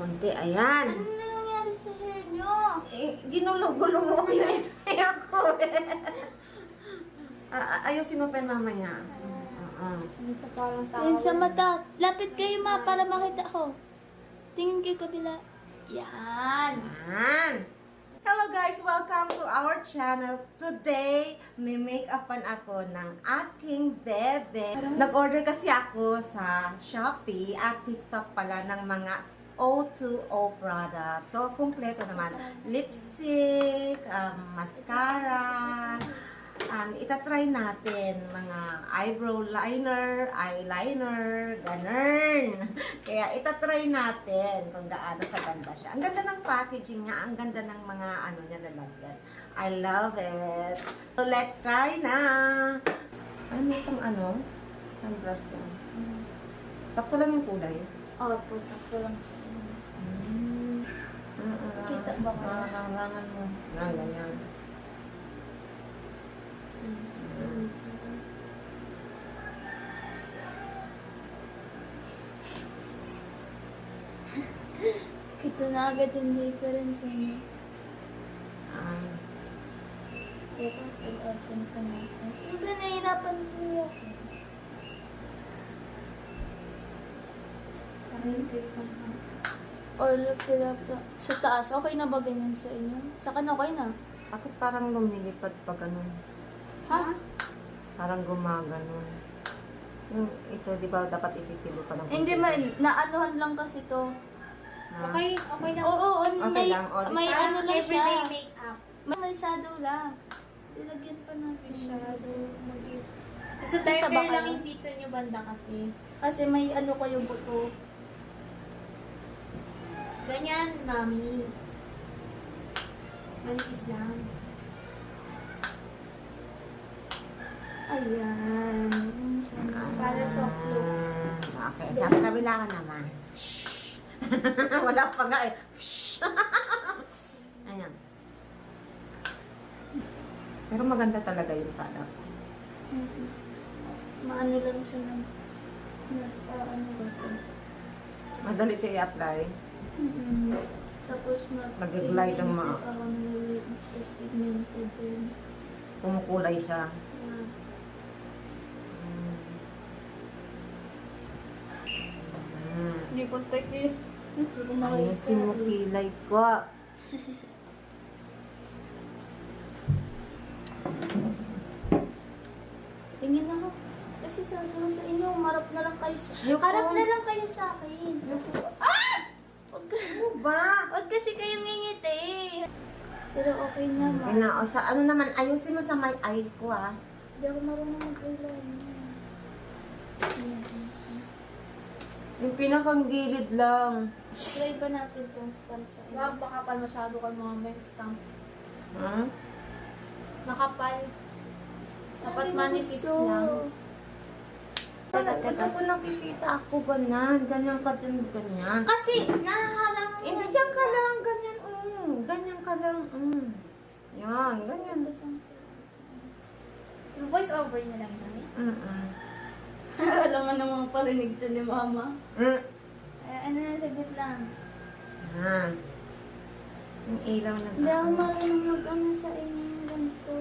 konti. Ayan. Ano na nangyari sa hair nyo? Ginulo-gulo mo yung hair ko ayusin mo pa mamaya. Sa parang tao. Yan sa mata. Lapit kayo ma para makita ko. Tingin kayo kabila. Yan. Ayan. Hello guys! Welcome to our channel. Today, may make-upan ako ng aking bebe. Nag-order kasi ako sa Shopee at TikTok pala ng mga O2O products. So, kumpleto naman. Lipstick, mascara, itatry natin mga eyebrow liner, eyeliner, ganun. Kaya itatry natin kung gaano kaganda siya. Ang ganda ng packaging niya, ang ganda ng mga ano niya lalagyan. I love it. So let's try na. Ay, may itong ano, ang brush yan. Sakto lang yung kulay. Opo, sakto lang sa inyo. Kita ba ko? Langan mo. Yan, ganyan. Kita na agad yung difference niyo. Teka, pag-open ka natin. Siyempre, nahihirapan ko yun. Parang teka na. Or fill up sa taas. Okay na ba ganyan sa inyo? Sa kan okay na? Bakit parang lumilipad pa ganun? Ha? Parang gumaganon. Yung ito, di ba dapat ititilo pa ng Hindi man, naanuhan lang kasi to. Okay lang. Oo, Okay may, lang, o, may ano lang siya. Everyday makeup. May shadow lang. Ilagyan pa natin siya. Kasi Kita darker ba lang kayo? yung dito nyo banda kasi. Kasi may ano ko yung buto. Ganyan, mami. Manipis lang. Ayan. Para soft look. Okay, sa kabila ka naman. Wala pa nga eh. Ayan. Pero maganda talaga yung product. Maano lang siya ng ano ba ito? Madali siya i-apply. Tapos Mag-glide ang mga- Tapos pigmented din. Kumukulay siya. Yeah. Hindi ko take Hindi ko makita. Ayusin mo kilay ko. Tingin ako. Kasi sabi ko sa inyo, harap na lang kayo sa... Yung Harap phone. na lang kayo sa akin. Ah! Wag, Ano ba? wag kasi kayong ngingiti. Pero okay naman. Okay na. O, sa ano naman, ayusin mo sa my eye ko ah. Hindi ako marunong mag-eyeliner. Yung pinakang gilid lang. Try ba natin itong stamp sa inyo? Wag makapal masyado ka mga may stamp. Hmm? Makapal. Dapat Ay, manipis gusto. lang. Ito ko nakikita ako ganyan. Ganyan ka dyan, ganyan. Kasi, nahahalang mo. Hindi, dyan ka lang, ganyan. Ganyan ka lang. Yan, ganyan. Yung voice over niya lang namin. Alam mo namang parinig to ni mama. Mm. Ay, ano na, saglit lang. Ah. Yung ilaw na Hindi ako marunong mag-ano sa inyo yung ganito.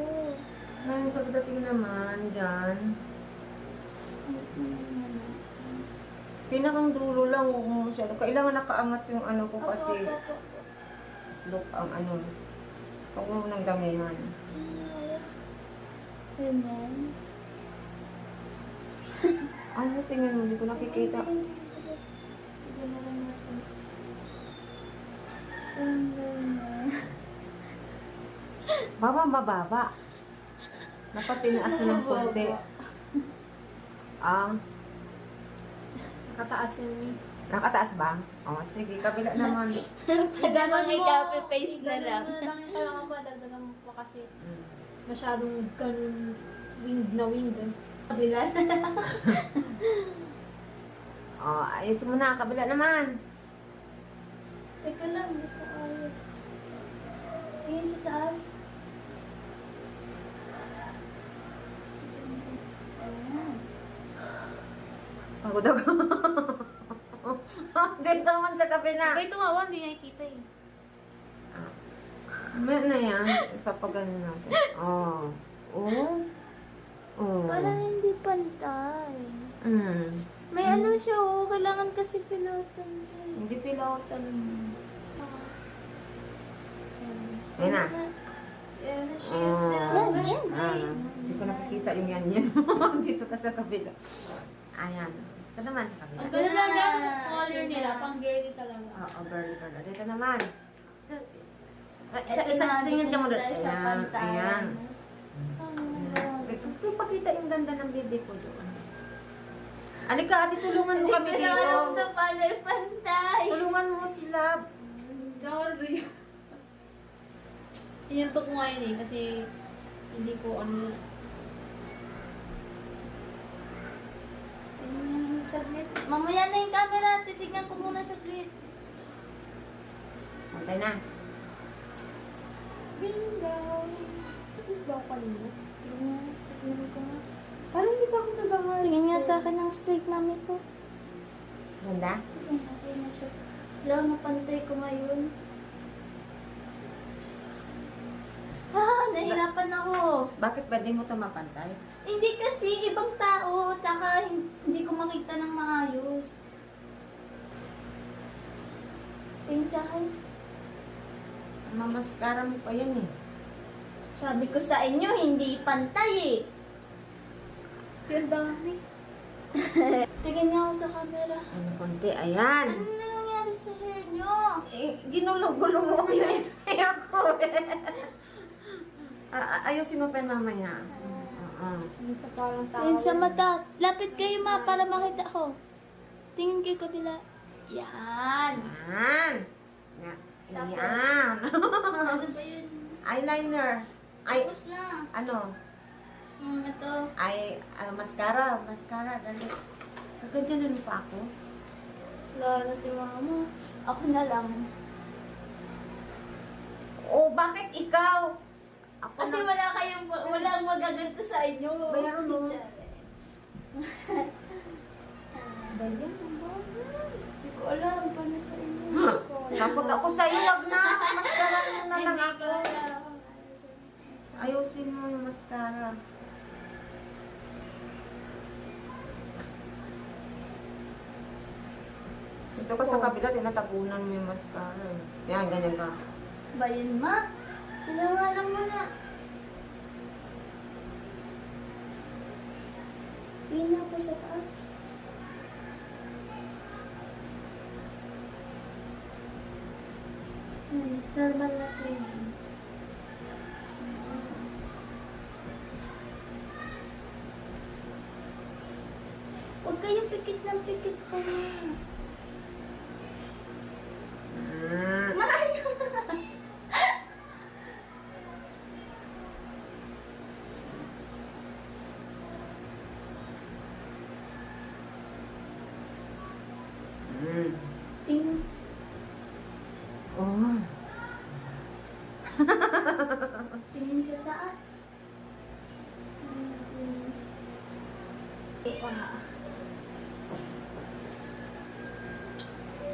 Ay, pagdating naman dyan. Stamp na naman. Pinakang dulo lang, huwag mo masyado. Kailangan nakaangat yung ano ko kasi Opo. slope ang ano. Huwag mo nang damihan. Ganyan. Ano, tingnan mo, hindi ko nakikita. Sige na lang natin. Ganyan. Mababa. Dapat tinaas mo ng konti. Nakataas yun, Mi. Nakataas ba? Oh, sige, kabila naman. Ganun ay copy-paste na lang. Dagdagan mo na lang pa, dagdagan mo pa kasi masyadong ganun winged na winged. Kabila. Oh, ayusin mo na, kabila naman. Teka lang, hindi ko ayos. Tingin sa taas. Ayan. Pagod ako. Dito man sa kabila. Kaya tumawa, hindi nakikita eh. May na yan. Ipapagano natin. Oh. Oh. Oh. Parang hindi pantay. Mm. May ano siya, oh. Kailangan kasi pilotan siya. Hindi pilotan. Yan na. Yan, Yan, yan. Hindi ko nakikita yung yan. Dito ka sa kabila. Ayan. Ito naman sa kabila. Ang ganda lang color nila, pang girly talaga. Oo, burly. Dito naman. Ito Isa na, tingin ka mo doon. tayo sa pantayan. Ayan. Ang Gusto ko pakita yung ganda ng bebe ko doon. Alika, ate, tulungan mo kami Hindi ko na alam dito. ito paano yung pantay. Tulungan mo sila. Sorry. Inuntok ko ngayon eh, kasi hindi ko ano. Saglit. Mamaya na yung camera. Titignan ko muna saglit. Pantay na. Bingo! Ano ba ako kanina? Tingnan ko nga. Parang hindi pa ako nag-ahari. Tingin nga sa akin ng steak mami ko. Ganda? Okay na siya. Wala, napantay ko ngayon. Nahirapan ako. Bakit ba di mo ito mapantay? Hindi kasi ibang tao, tsaka hindi ko makita ng maayos. Tingin sa akin. Mamaskara mo pa yan eh. Sabi ko sa inyo, hindi pantay eh. Ang dami. Tingin nga ako sa camera. Ano konti, ayan. Ano na nangyari sa hair nyo? Ginulo-gulo mo yung hair ko ayusin mo pa yun mamaya. Yung sa parang tao. Tingin sa mata. Lapit kayo ma para makita ko. Tingin kayo kabila. Yan. Yan. Tapos? Yan. Ano ba yun? Eyeliner. Ay, Tapos na. ano? Ito. Ay, mascara. Mascara, dali. Nagkandyan na pa ako. Wala na si mama. Ako na lang. Oh, bakit ikaw? Ako Kasi na. walang magaganto sa inyo. Bayaran mo. Ba yan? Hindi ko alam paano sa inyo. Takot ako sa'yo, wag na. Mascara mo na lang Hindi ako. ko alam. Ayusin mo yung mascara. Dito ka sa kabila, tinatapunan mo yung mascara. Yan, ganyan ka. Bayan ma. Tinangalan mo na. Tingnan ko sa taas. Normal na tingin. Huwag kayong pikit ng pikit ko na. Maano? Tingnan. Oh. Tingin sa taas.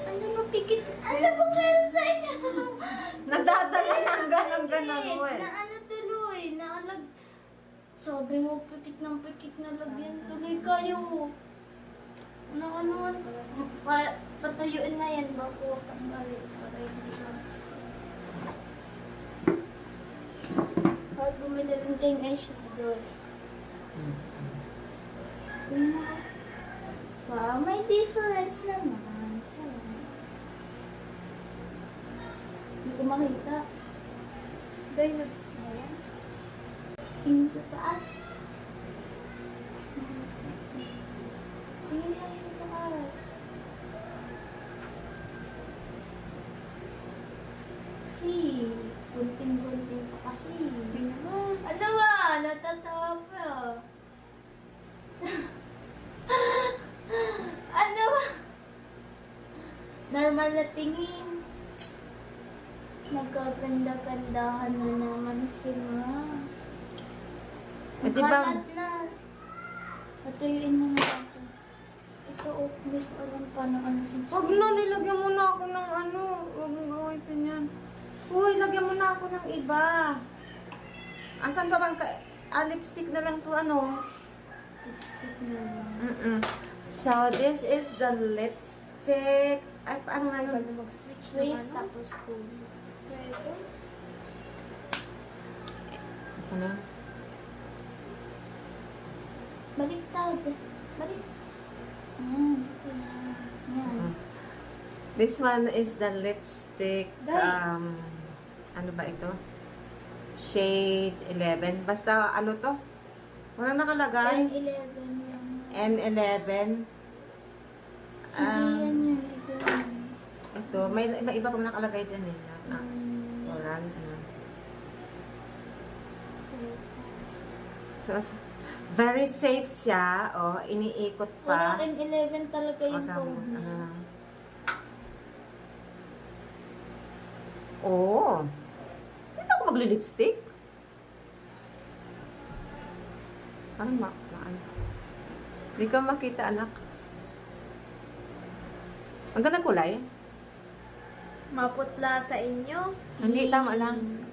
Ano mapikit? Ano ba meron sa inyo? Nadadala ng ganon mo eh. Na ano tuloy, naalag. Sabi mo, pikit ng pikit na lagyan tuloy kayo. Ano, patuyuin na yan bago kang balik para hindi mas. Pag bumili rin kayong eyeshadow. Wow, may difference naman. Hindi ko makita. Dahil Ayan. Tingin sa taas. Tingin lang sa taas. Kasi, gunting-gunting pa kasi. Ano ba? Natatawa pa. Ano ba? Normal na tingin. Nagkaganda-gandahan na naman sila. Eh, di ba- Kalat na. Patuyuin mo na ito. sa off, hindi ko alam paano ano. Huwag na, nilagyan mo na ako ng ano. Huwag mong gawitin yan. Uy, lagyan mo na ako ng iba. Asan pa bang lipstick na lang to ano? Lipstick na lang. So, this is the lipstick. Ay, paano nga Pwede nun? mag-switch Waist naman, no? tapos full. Pwede. Saan na? Baliktad. Balik. Ayan, sige na. Ayan. This one is the lipstick. Dai. Ano ba ito? Shade 11. Basta ano to? Walang nakalagay. N11 yan. N11. Hindi yan yun. Ito yan. Ito. May iba pang nakalagay dyan eh. Mm, Oral. So, very safe siya. Oh, iniikot Wala pa. M11 talaga yung Wag code mo, niya. Oh. Dito ako magli-lipstick. Parang ano. Hindi ko makita, anak. Ang ganda kulay. Maputla sa inyo. Hindi, tama lang.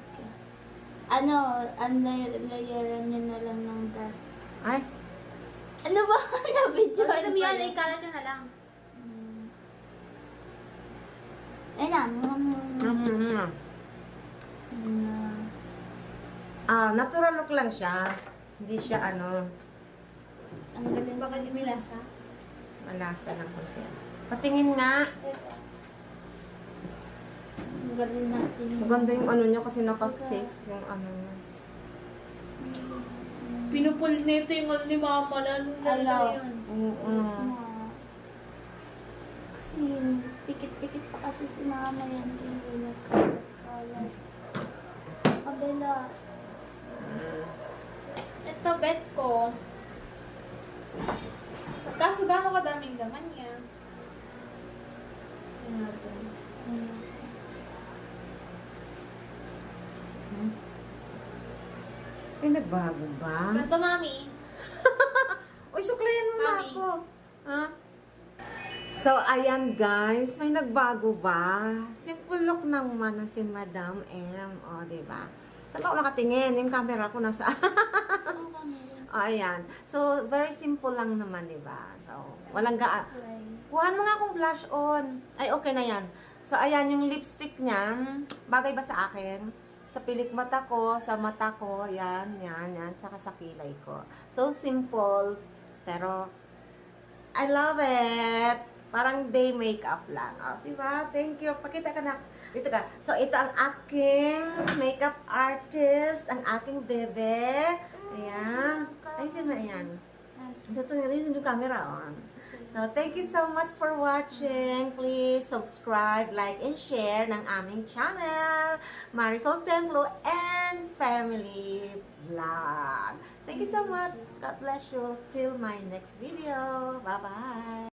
Ano, layeran nyo na lang ng dark. Ay, Ano ba? Na-video? Ano Ano yan? pala? Ikala nyo na lang. Ay na. natural look lang siya. Hindi siya ano, Ang galing. Baka di may lasa. malasa ng konti. Patingin nga. Ang galing natin. Maganda yung ano niya kasi naka-safe yung ano niya. Pinupul nito yung ano ni Mama. Lalo Alaw. yun. Oo. Kasi pikit-pikit pa kasi si mama yan. Hindi nagkalat. Kabila. Ito, bet ko. Kaso gano'ng kadaming laman niya. Tingnan natin. Ay, nagbago ba? Ganito, Mami. Uy, suklayan mo na Mami. ako. Ha? So, ayan guys, may nagbago ba? Simple look naman ng si Madam M. O, diba? Saan ba ako nakatingin? Yung camera ko nasa... Ano kami? Ayan. So, very simple lang naman, diba? So, walang Kuhaan mo nga akong blush on. Ay, okay na yan. So, ayan yung lipstick niya. Bagay ba sa akin? Sa pilik mata ko, sa mata ko, yan, tsaka sa kilay ko. So, simple, pero I love it. Parang day makeup lang. O, diba? Thank you. Pakita ka na. Dito ka. So, ito ang aking makeup artist, ang aking bebe. Ayan. Ayusin mo, ayan. Ito yung camera on. So, thank you so much for watching. Please subscribe, like, and share ng aming channel, Marisol Templo and Family Vlog. Thank you so much. God bless you. Till my next video. Bye-bye.